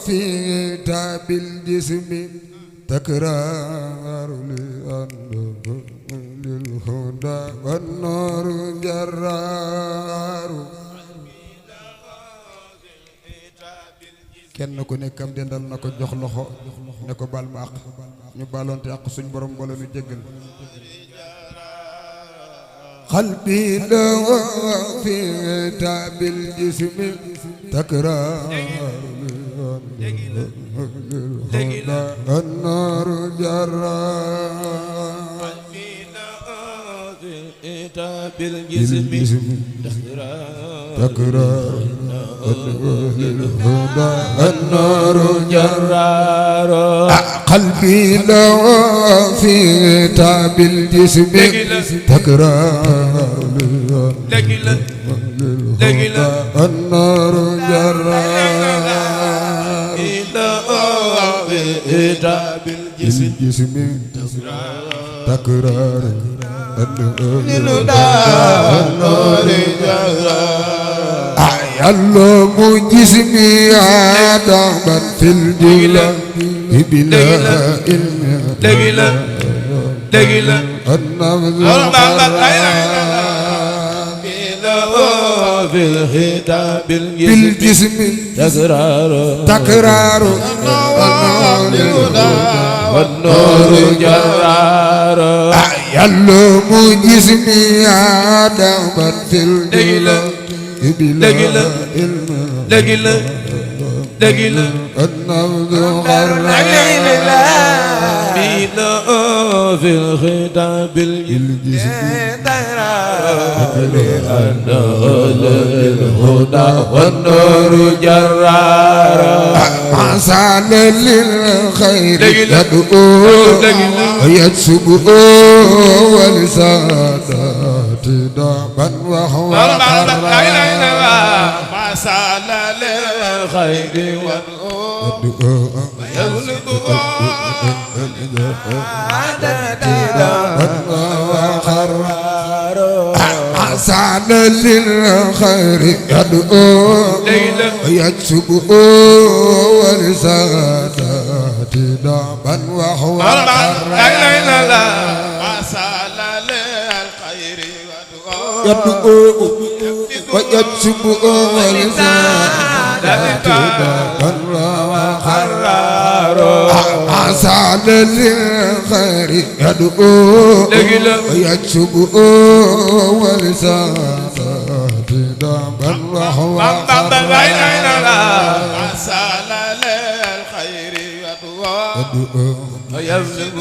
في تاب الجسم تكرار لأنه للهدى والنور جرار kenn ku nekkam dendal na ko jox loxo ne ko baal ma àq ñu baaloonte àq suñ borom boole nu jéggal qalbi lawa fi taabil jismi takraar النار جرار qalbi lawa fi taabil jismi تكرار النور جرار قلبي لو في تاب الجسم تكرار النور جرار في تاب الجسم تكرار النور جرار يعلم جسمي عدما في الجلال بلا علم النبض في الختام بالجسم تكرار والنور جرار يعلم جسمي عدما في الجلال بلا علم النبض في الختام بالجسم الهدى والنور جرار عسى للخير يدعو ويكسب ولسانات دابا وهو عسى للخير يدعو عسى للخير يدعو ويكسب ولسانات دابا وهو يدعو ويكسب ولسانات دابا عسى للخير يدعو ويكسب ولسانات دابا وهو عسى للخير يدعو ويكسب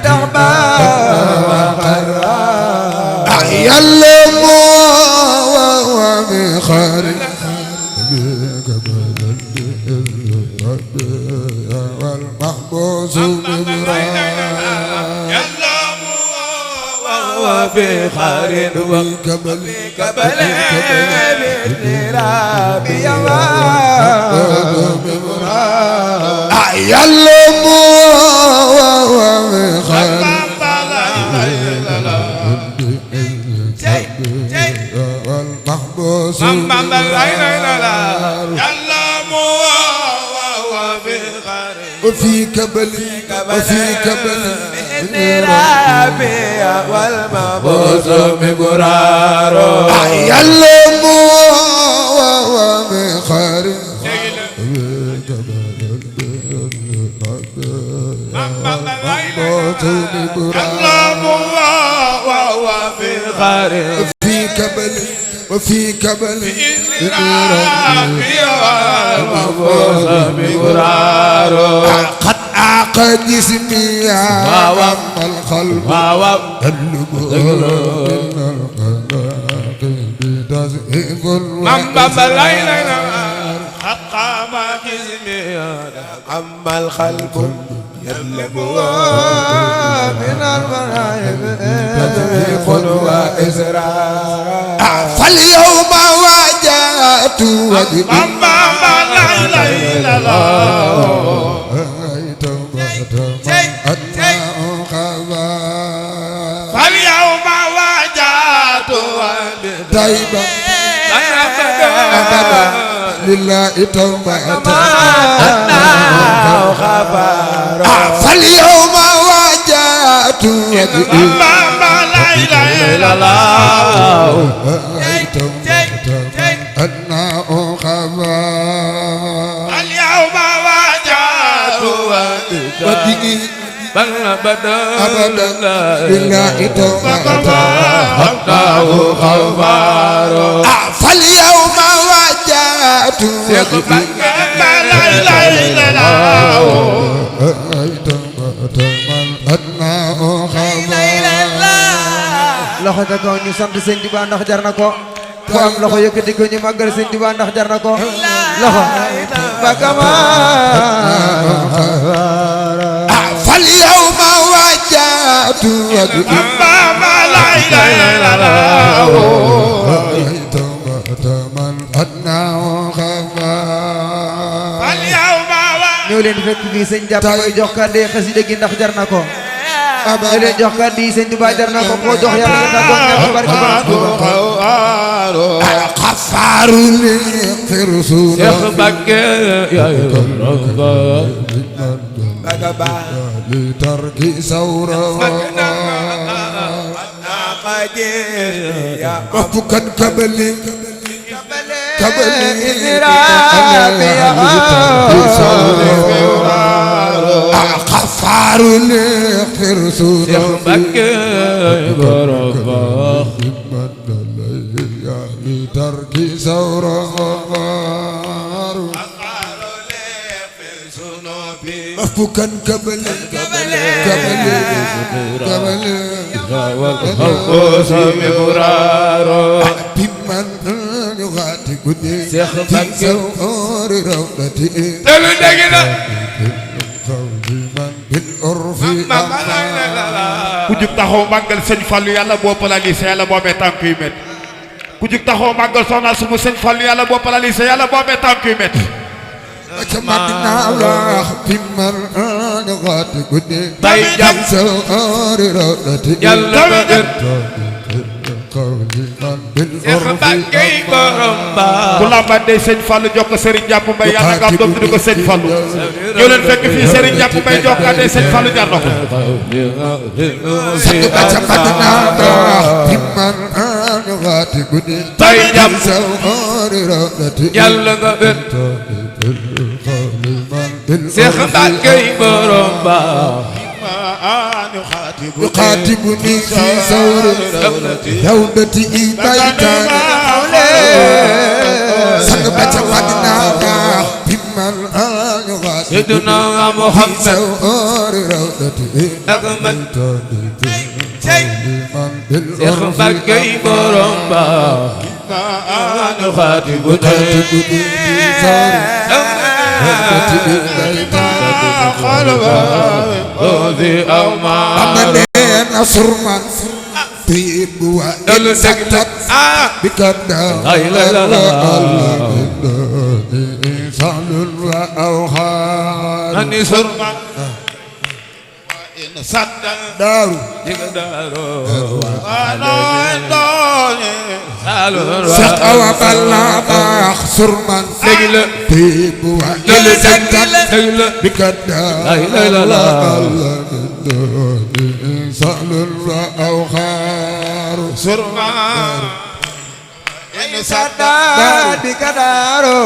دربا يعلم وهو بخير والمحبوس يعلم وهو في خير وقبل بالنراب يعلم وهو بخير والمحبوس وفي كبل النرابي والمبوس بقرار يعلم وهو بخير يعلم وهو في خير وفي كبل النرابي والمبوس بقرار قد أعق جسمي أمام القلب قلب حقام جسمي أما الخلق يطلب من المرايب تدريق وإسرار فاليوم واجهت وجهي فاليوم واجهت طيبا لله توبة خبر فاليوم واجهت وجهي لا إله إلا الله أنا خبر اليوم واجهت وجهي أبدا لله توبة خبر فاليوم واجهت وجهي لا إله إلا الله loxo ca kaw ñu sant Sëñ Tuubaa ndax jar na ko ku am loxo yëkkati ko ñu màggal Sëñ Tuubaa ndax jar na ko loxo bakama fal yawma wajjahtu wajhi لا إله إلا الله man adnaa xabaar اليوم ñëw leen fekk fii sëñ jàpp koy jox kàddu xasida gi ndax jar na ko ñëw leen jox kàddu yi Sëñ Tuubaa jar na ko koo jox yàlla nga tàggoog ñàkk barke Borom Tuubaa xafaaru li firsu Cheikh Mbacké li tarki sawra وفكا كبلي خفار لخرسو لترك سورة وفكا كبلي والخوص بمرار بمن يغاتي قدي Cheikh Mbacké سور روضتي telu dégg na بالعرف ku jug taxaw màggal sëñ Fallu yàlla boo paralysé yàlla boo amee tànk yu métti ku jug taxaw màggal soxna sumu sëñ Fallu yàlla boo paralysé yàlla boo amee tànk yu métti كمدنا الله بمن يغاتي قدي bay jam سور روضتي yàlla ba gën Cheikh بالعرف Mbacké borom ku baax làmbaat day sëñ Fallu jox ko Serigne Jàpp Mbay yàlla nga am doom tudde ko sëñ Fallu ñoo leen fekk fii Serigne Jàpp Mbay jox ko day sëñ Fallu jar na ko كمدنا الله بمن يغاتي قدي bay jam سور روضتي yàlla nga gën Cheikh Mbacké borom baax يخاطبني في ثور دولتي بيتان سنبت مدنا بمن يغاطب Seydina في Muhammad ثور دولتي أكمل من Cheikh Mbacké borom baax يخاطبني في ثور دولتي ذي أوما أمنين صرما طيب وإن سكتت بكدا لا إله إلا الله إنسان وأوهام أني سرما إن صدق دار يقدر سقى وبلا باخ صرما طيب وإن سكتت بكدا لا إله إلا الله إنسان وأوهام سرما إن صدق di kadaro